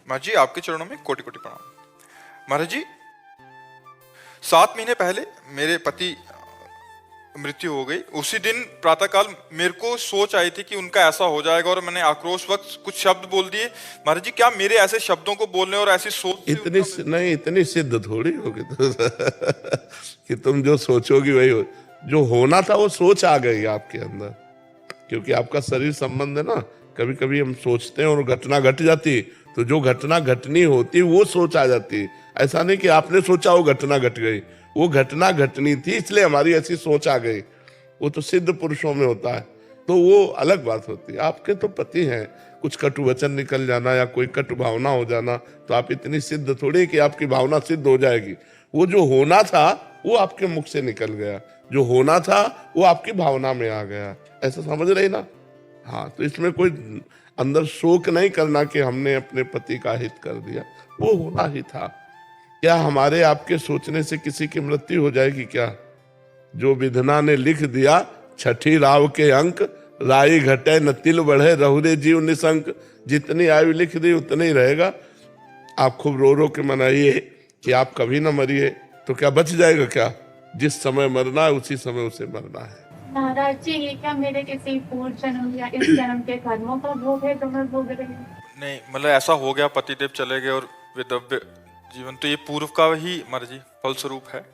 महाराज जी आपके चरणों में कोटि कोटि प्रणाम। महाराज जी 7 महीने पहले मेरे पति मृत्यु हो गई। उसी दिन प्रातःकाल मेरे को सोच आई थी कि उनका ऐसा हो जाएगा और मैंने आक्रोश वक्त कुछ शब्द बोल दिए। महाराज जी क्या मेरे ऐसे शब्दों को बोलने और ऐसी सोच से नहीं, इतनी सिद्ध थोड़ी होगी तो कि तुम जो सोचोगी वही हो। जो होना था वो सोच आ गई आपके अंदर, क्योंकि आपका शरीर संबंध है ना। कभी कभी हम सोचते हैं और घटना घट जाती, तो जो घटना घटनी होती वो सोच आ जाती। ऐसा नहीं कि आपने सोचा वो घटना घट गई, वो घटना घटनी थी इसलिए हमारी ऐसी सोच आ गई। वो तो सिद्ध पुरुषों में होता है, तो वो अलग बात होती है। आपके तो पति हैं, कुछ कटु वचन निकल जाना या कोई कटु भावना हो जाना, तो आप इतनी सिद्ध थोड़ी कि आपकी भावना सिद्ध हो जाएगी। वो जो होना था वो आपके मुख से निकल गया, जो होना था वो आपकी भावना में आ गया। ऐसा समझ रहे ना? हाँ, तो इसमें कोई अंदर शोक नहीं करना कि हमने अपने पति का हित कर दिया, वो होना ही था। क्या हमारे आपके सोचने से किसी की मृत्यु हो जाएगी क्या? जो विधना ने लिख दिया छठी राव के अंक, राई घटे न तिल बढ़े रहुरे जीव निशंक। जितनी आयु लिख दी उतनी ही रहेगा। आप खूब रो रो के मनाइए कि आप कभी ना मरिए, तो क्या बच जाएगा क्या? जिस समय मरना है उसी समय उसे मरना है। महाराज जी ये क्या मेरे किसी पूर्व जन्म या इस जन्म के कर्मों का भोग है जो मैं भोग रही हूँ? नहीं, मतलब ऐसा हो गया, पतिदेव चले गए और विधव्य जीवन, तो ये पूर्व का ही महाराज जी फलस्वरूप है।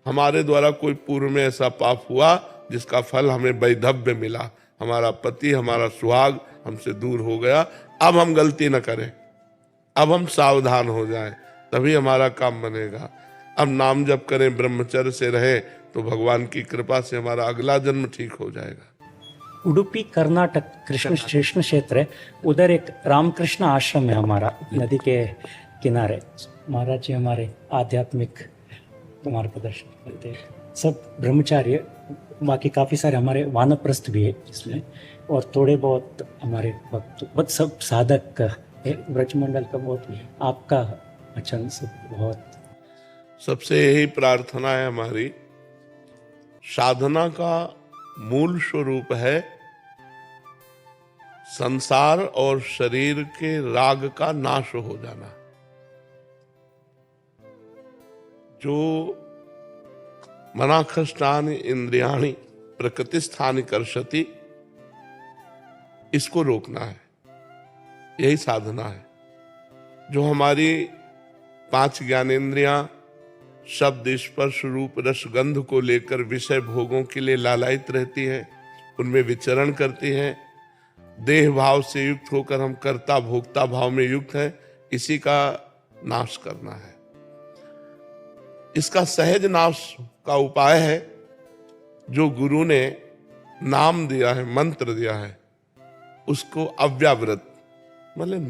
हमारे द्वारा कोई पूर्व में ऐसा पाप हुआ जिसका फल हमें वैधव्य मिला। हमारा पति, हमारा सुहाग हमसे दूर हो गया। अब हम गलती न करें, अब हम सावधान हो जाएं, तभी हमारा काम बनेगा। अब नाम जप करें, ब्रह्मचर्य से रहें, तो भगवान की कृपा से हमारा अगला जन्म ठीक हो जाएगा। उडुपी कर्नाटक कृष्ण क्षेत्र है, उधर एक रामकृष्ण आश्रम है हमारा, नदी के किनारे। महाराज जी हमारे आध्यात्मिक मार्गदर्शन करते हैं, सब ब्रह्मचारी, बाकी काफ़ी सारे हमारे वानप्रस्थ भी है इसमें, और थोड़े बहुत हमारे भक्त, बहुत सब साधक है ब्रजमंडल का। बहुत आपका वचन सब बहुत। सबसे यही प्रार्थना है हमारी। साधना का मूल स्वरूप है संसार और शरीर के राग का नाश हो जाना। जो मनाखष्टानि इंद्रियाणि प्रकृति स्थानि कर्षति, इसको रोकना है, यही साधना है। जो हमारी 5 ज्ञानेंद्रियां शब्द स्पर्श रूप रस गंध को लेकर विषय भोगों के लिए लालायित रहती हैं, उनमें विचरण करती हैं, देह भाव से युक्त होकर हम कर्ता भोक्ता भाव में युक्त हैं, इसी का नाश करना है। इसका सहज नाश का उपाय है जो गुरु ने नाम दिया है, मंत्र दिया है, उसको अव्यावृत, मतलब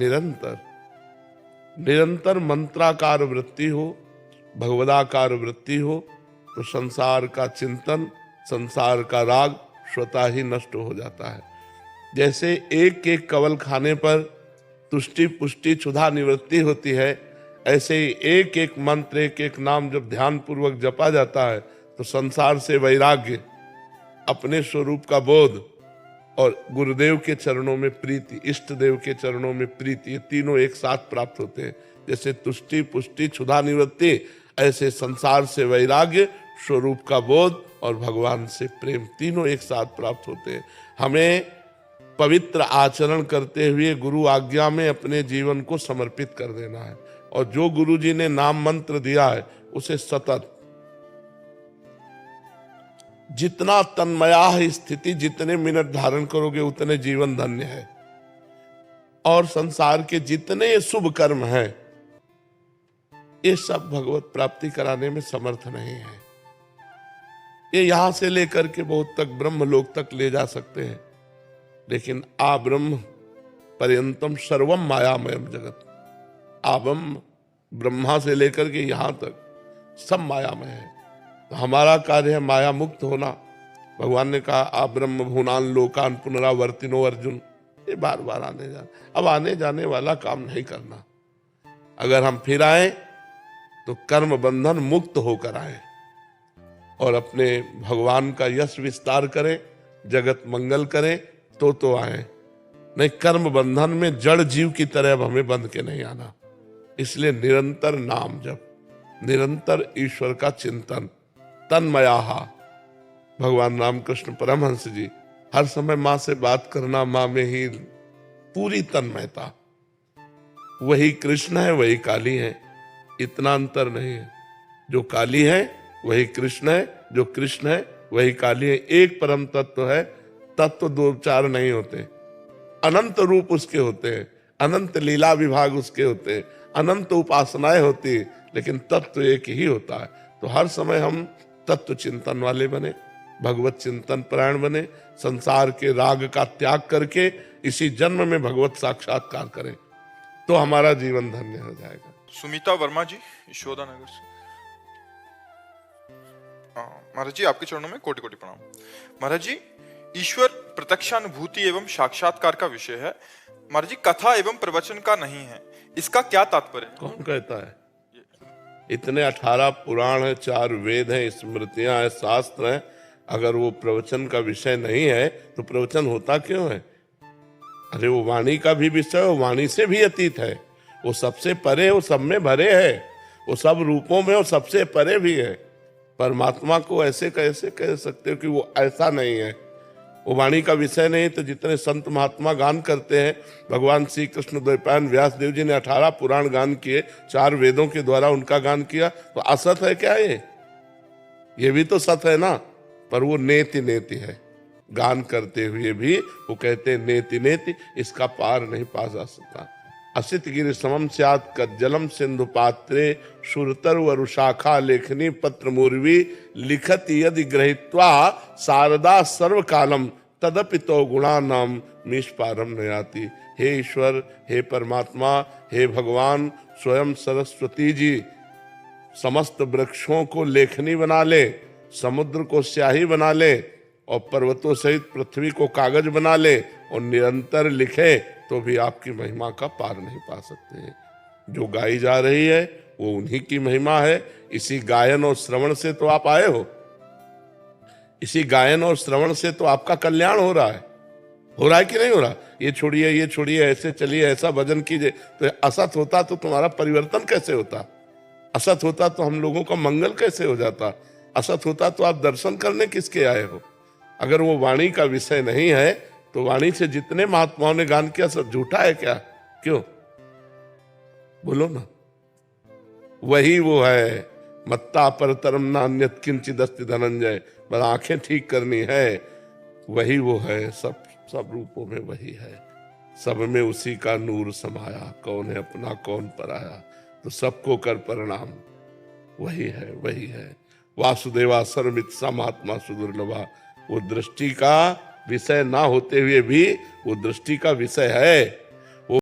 निरंतर मंत्राकार वृत्ति हो, भगवदाकार वृत्ति हो, तो संसार का चिंतन, संसार का राग स्वतः ही नष्ट हो जाता है। जैसे एक एक कवल खाने पर तुष्टि पुष्टि क्षुधा निवृत्ति होती है, ऐसे ही एक एक मंत्र, एक एक नाम जब ध्यान पूर्वक जपा जाता है, तो संसार से वैराग्य, अपने स्वरूप का बोध और गुरुदेव के चरणों में प्रीति, इष्ट देव के चरणों में प्रीति, ये तीनों एक साथ प्राप्त होते हैं। जैसे तुष्टि पुष्टि क्षुधा निवृत्ति, ऐसे संसार से वैराग्य, स्वरूप का बोध और भगवान से प्रेम, तीनों एक साथ प्राप्त होते हैं। हमें पवित्र आचरण करते हुए गुरु आज्ञा में अपने जीवन को समर्पित कर देना है, और जो गुरु जी ने नाम मंत्र दिया है उसे सतत, जितना तन्मया है स्थिति, जितने मिनट धारण करोगे उतने जीवन धन्य है। और संसार के जितने शुभ कर्म हैं, ये सब भगवत प्राप्ति कराने में समर्थ नहीं है। ये यहां से लेकर के बहुत तक ब्रह्मलोक तक ले जा सकते हैं, लेकिन आ ब्रह्म पर्यंतम सर्वम मायामयम जगत, आबम ब्रह्मा से लेकर के यहां तक सब मायामय है। तो हमारा कार्य है माया मुक्त होना। भगवान ने कहा आ ब्रह्म भुवनान लोकान पुनरावर्तिनो अर्जुन, ये बार बार आने जाने, अब आने जाने वाला काम नहीं करना। अगर हम फिर आए तो कर्म बंधन मुक्त होकर आए और अपने भगवान का यश विस्तार करें, जगत मंगल करें, तो आए। नहीं, कर्म बंधन में जड़ जीव की तरह अब हमें बंध के नहीं आना। इसलिए निरंतर नाम जप, निरंतर ईश्वर का चिंतन, तन्मयाहा। भगवान रामकृष्ण परमहंस जी हर समय माँ से बात करना, माँ में ही पूरी तन्मयता। वही कृष्ण है, वही काली है, इतना अंतर नहीं है। जो काली है वही कृष्ण है, जो कृष्ण है वही काली है। एक परम तत्व है, तत्व दो चार नहीं होते, अनंत रूप उसके होते हैं, अनंत लीला विभाग उसके होते हैं, अनंत उपासनाएं होती है, लेकिन तत्व एक ही होता है। तो हर समय हम तत्व चिंतन वाले बने, भगवत चिंतन परायण बने, संसार के राग का त्याग करके इसी जन्म में भगवत साक्षात्कार करें, तो हमारा जीवन धन्य हो जाएगा। सुमिता वर्मा जी, यशोदा नगर से। महाराज जी, आपके चरणों में कोटि कोटि प्रणाम। महाराज जी, ईश्वर प्रत्यक्षानुभूति एवं साक्षात्कार का विषय है, महाराज जी कथा एवं प्रवचन का नहीं है, इसका क्या तात्पर्य है? कौन कहता है? इतने 18 पुराण है, 4 वेद हैं, स्मृतियां हैं, शास्त्र हैं। अगर वो प्रवचन का विषय नहीं है तो प्रवचन होता क्यों है? अरे वो वाणी का भी विषय, वो वाणी से भी अतीत है, वो सबसे परे, वो सब में भरे है, वो सब रूपों में वो सबसे परे भी है। परमात्मा को ऐसे कैसे कह सकते हो कि वो ऐसा नहीं है? वो वाणी का विषय नहीं तो जितने संत महात्मा गान करते हैं, भगवान श्री कृष्ण द्वैपायन व्यास देव जी ने 18 पुराण गान किए, 4 वेदों के द्वारा उनका गान किया, तो असत है क्या ये भी तो सत है ना। पर वो नेति नेति है, गान करते हुए भी वो कहते हैं नेति नेति, इसका पार नहीं पा जा सकता। असित गिरि समम स्यात् कज्जलम सिंधु पात्रे शुरतर वरुशाखा लेखनी पत्र मूर्वी लिखत यदि ग्रहीत्वा शारदा सर्व कालम तदपि तो गुणानाम निष्पारम नयाति। हे ईश्वर, हे परमात्मा, हे भगवान, स्वयं सरस्वती जी समस्त वृक्षों को लेखनी बना ले, समुद्र को स्याही बना ले, और पर्वतों सहित पृथ्वी को कागज बना ले, और निरंतर लिखे, तो भी आपकी महिमा का पार नहीं पा सकते हैं। जो गाई जा रही है वो उन्हीं की महिमा है। इसी गायन और श्रवण से तो आप आए हो, इसी गायन और श्रवण से तो आपका कल्याण हो रहा है कि नहीं हो रहा? ये छोड़िए, ऐसे चलिए, ऐसा भजन कीजिए। तो असत होता तो तुम्हारा परिवर्तन कैसे होता? असत होता तो हम लोगों का मंगल कैसे हो जाता? असत होता तो आप दर्शन करने किसके आए हो? अगर वो वाणी का विषय नहीं है तो वाणी से जितने महात्माओं ने गान किया सब झूठा है क्या? क्यों? बोलो ना। वही वो है, मत्ता परतरम नान्यत किंचिद अस्ति धनंजय। बस आंखें ठीक करनी है, वही वो है, सब रूपों में वही है, सब में उसी का नूर समाया। कौन है अपना, कौन पराया, तो सबको कर प्रणाम, वही है। वासुदेवा सर्वमित सा महात्मा सुदुर्लभा। वो दृष्टि का विषय ना होते हुए भी वो दृष्टि का विषय है।